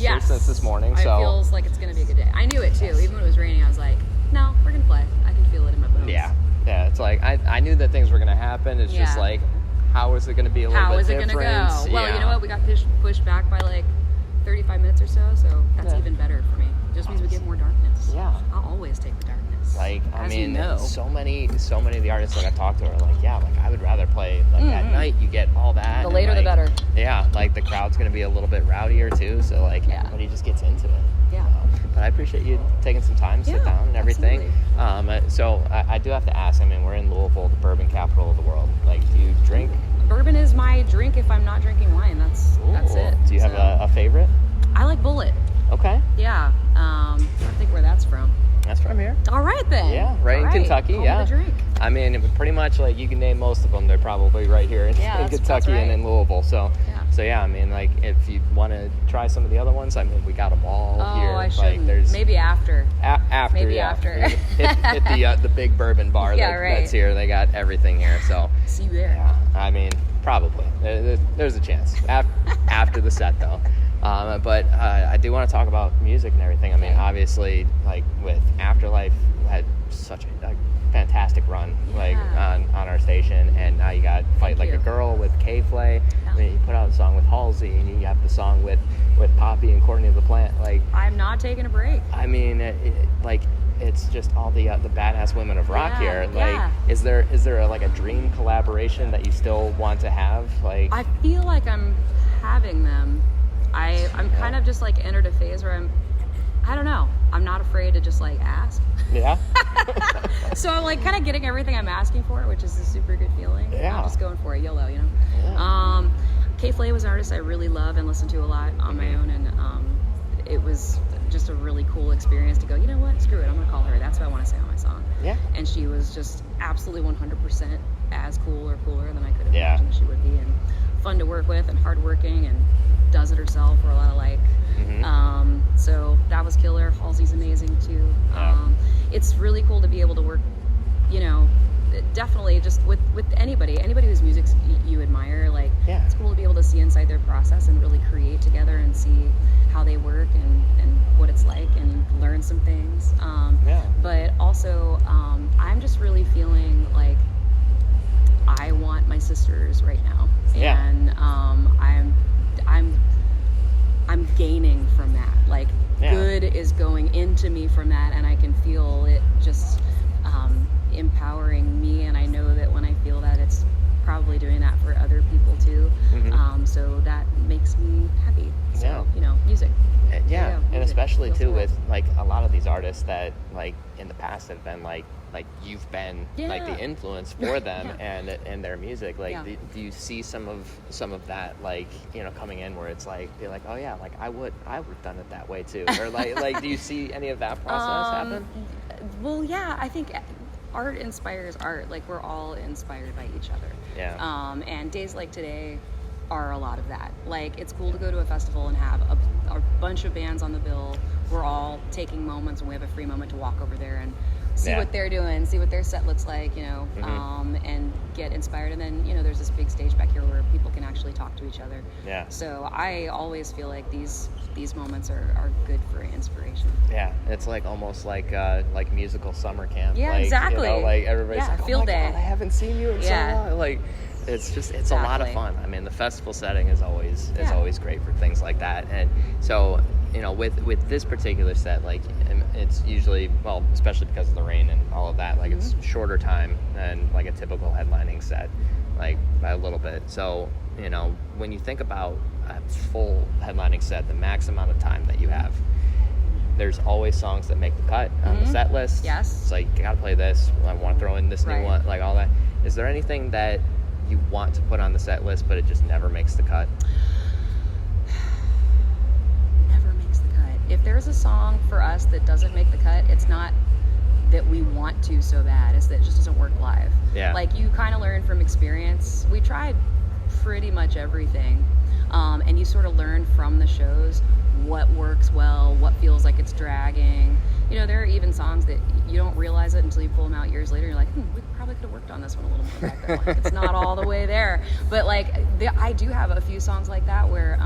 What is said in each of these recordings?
nicer since this morning. It feels like it's going to be a good day. I knew it too. Even when it was raining, I was like, no, we're going to play. I can feel it in my bones. Yeah. It's like, I knew that things were going to happen. It's just like, how is it going to be a little bit different? How is it going to go? Well, you know what? We got pushed back by like 35 minutes or so that's even better for me. It just means we get more darkness. Yeah. I'll always take the darkness. Like, I mean, so many of the artists I talk to are like, yeah, like I would rather play like at night. You get all that. The later the better. Yeah, like the crowd's going to be a little bit rowdier too. So like, everybody just gets into it. Yeah. But I appreciate you taking some time to sit down and everything. Absolutely. So I do have to ask. I mean, we're in Louisville, the bourbon capital of the world. Like, do you drink? Bourbon is my drink if I'm not drinking wine. That's it. Do you have a favorite? I like Bullet. Okay. Yeah. I think where that's from. That's from here. All right then. Yeah, right in Kentucky. Home of the drink. I mean, it would pretty much like you can name most of them. They're probably right here in Kentucky and in Louisville. So I mean, like if you want to try some of the other ones, I mean, we got them all here. Oh, I shouldn't. Like, maybe after. After. Hit the big bourbon bar that's here. They got everything here. So see you there. Yeah, I mean, probably. There's a chance after the set though. But I do want to talk about music and everything. I mean, obviously, like with Afterlife, had such a fantastic run, like on our station, and now you got Fight Like a Girl with K-Flay. I mean, you put out a song with Halsey, and you have the song with Poppy and Courtney LaPlante. Like, I'm not taking a break. I mean, it's just all the badass women of rock here. Like, is there like a dream collaboration that you still want to have? Like, I feel like I'm having them. I'm kind of just like entered a phase where I don't know. I'm not afraid to just like ask. Yeah. So I'm like kind of getting everything I'm asking for, which is a super good feeling. Yeah. I'm just going for it, YOLO, you know. Yeah. K-Flay was an artist I really love and listen to a lot on my own, and it was just a really cool experience to go, you know what, screw it, I'm gonna call her. That's what I want to say on my song. Yeah. And she was just absolutely 100% as cool or cooler than I could have imagined she would be, and fun to work with and hardworking and does it herself for a lot of like. So that was killer. Halsey's amazing too. It's really cool to be able to work, you know, definitely just with anybody whose music you admire. Like, it's cool to be able to see inside their process and really create together and see how they work and what it's like and learn some things. But also, I'm just really feeling like I want my sisters right now, and I'm gaining from that. Like, good is going into me from that, and I can feel it just empowering me, and I know that when I feel that, it's probably doing that for other people too. So that makes me happy. So, you know, music. And especially too with like a lot of these artists that like in the past have been like you've been like the influence for them and their music. Like, do you see some of that, like, you know, coming in where it's like they're like, oh yeah, like I would have done it that way too, or like do you see any of that process happen? Well, yeah, I think art inspires art. Like, we're all inspired by each other. And days like today are a lot of that. Like, it's cool to go to a festival and have a bunch of bands on the bill. We're all taking moments, and we have a free moment to walk over there and see what they're doing, see what their set looks like, you know, and get inspired. And then, you know, there's this big stage back here where people can actually talk to each other. So I always feel like these moments are good for inspiration. It's like almost like musical summer camp. Exactly. You know, like everybody's like, oh field my day. God, I haven't seen you in so long. Like, it's a lot of fun. I mean, the festival setting is always great for things like that. And so, you know, with this particular set, like, it's usually, well, especially because of the rain and all of that, like, it's shorter time than like a typical headlining set, like by a little bit. So, you know, when you think about a full headlining set, the max amount of time that you have, there's always songs that make the cut on the set list. It's like, you gotta play this, I want to throw in this new one, like all that. Is there anything that you want to put on the set list but it just never makes the cut? Never makes the cut. If there's a song for us that doesn't make the cut, it's not that we want to so bad, it's that it just doesn't work live. Like, you kind of learn from experience. We tried pretty much everything, and you sort of learn from the shows what works well, what feels like it's dragging. You know, there are even songs that you don't realize it until you pull them out years later. You're like, we probably could have worked on this one a little more back then. Like, it's not all the way there. But like, I do have a few songs like that where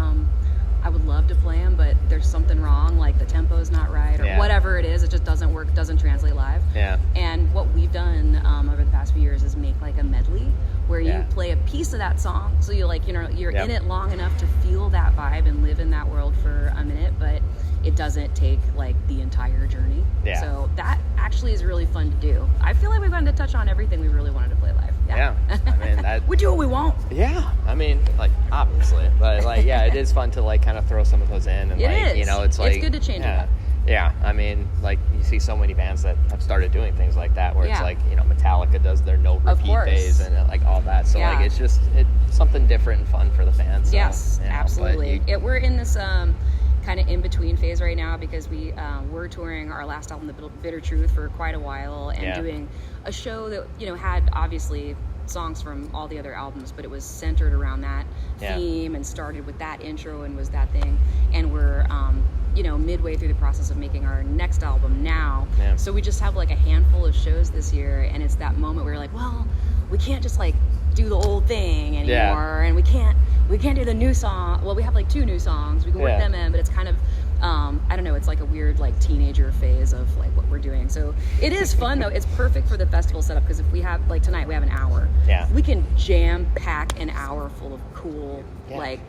I would love to play them, but there's something wrong, like the tempo's not right or whatever it is. It just doesn't work, doesn't translate live. Yeah. And what we've done over the past few years is make like a medley where you play a piece of that song. So you like, you're in it long enough to feel that vibe and live in that world for a minute, but it doesn't take like the entire journey. Yeah. So that actually is really fun to do. I feel like we've gotten to touch on everything we really wanted to play live. Yeah. I mean, we do what we want. Yeah. I mean, like, obviously, but like, yeah, it is fun to like kind of throw some of those in, and it's like, it's good to change it up. Yeah, I mean, like, you see so many bands that have started doing things like that, where it's like, Metallica does their no repeat phase and like all that. So like, it's something different and fun for the fans. So, yes, absolutely. We're in this kind of in between phase right now because we were touring our last album, The Bitter Truth, for quite a while and doing a show that had obviously songs from all the other albums, but it was centered around that theme and started with that intro and was that thing. And we're midway through the process of making our next album now. So we just have like a handful of shows this year, and it's that moment where you're like, well, we can't just like do the old thing anymore, and we can't do the new song. Well, we have like 2 new songs. We can work them in, but it's kind of I don't know, it's like a weird like teenager phase of like what we're doing. So it is fun though. It's perfect for the festival setup because if we have like tonight we have an hour. We can jam pack an hour full of cool like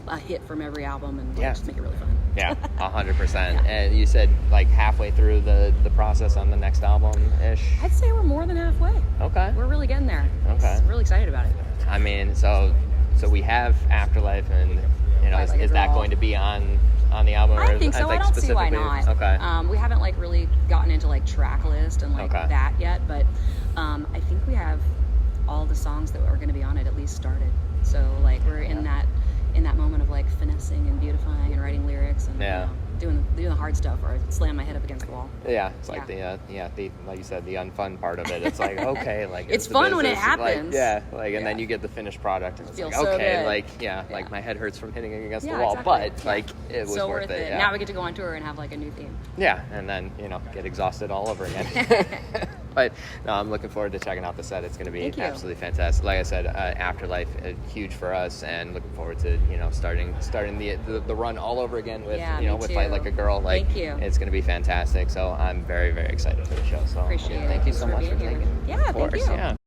a hit from every album and just make it really fun. 100%. And you said like halfway through the process on the next album ish. I'd say we're more than halfway. Okay. We're really getting there. Okay. Really excited about it. I mean, so we have Afterlife, and is that going to be on the album? I think so. I don't see why not. Okay. We haven't like really gotten into like track list and like that yet, but I think we have all the songs that are going to be on it at least started. So like we're in that moment of like finessing and beautifying and writing lyrics and doing the hard stuff or slam my head up against the wall. Yeah, it's like the like you said, the unfun part of it. It's like, okay, like it's fun when it happens. Like, and then you get the finished product and it's like, so okay, good. like my head hurts from hitting it against the wall, but like it was so worth it. Now we get to go on tour and have like a new theme. Yeah, and then get exhausted all over again. But no, I'm looking forward to checking out the set. It's going to be absolutely fantastic. Like I said, Afterlife, huge for us, and looking forward to starting the run all over again with with Fight Like a Girl. Like, thank you. It's going to be fantastic. So I'm very, very excited for the show. So appreciate it. Thank you so much for taking. Yeah, thank you. Yeah.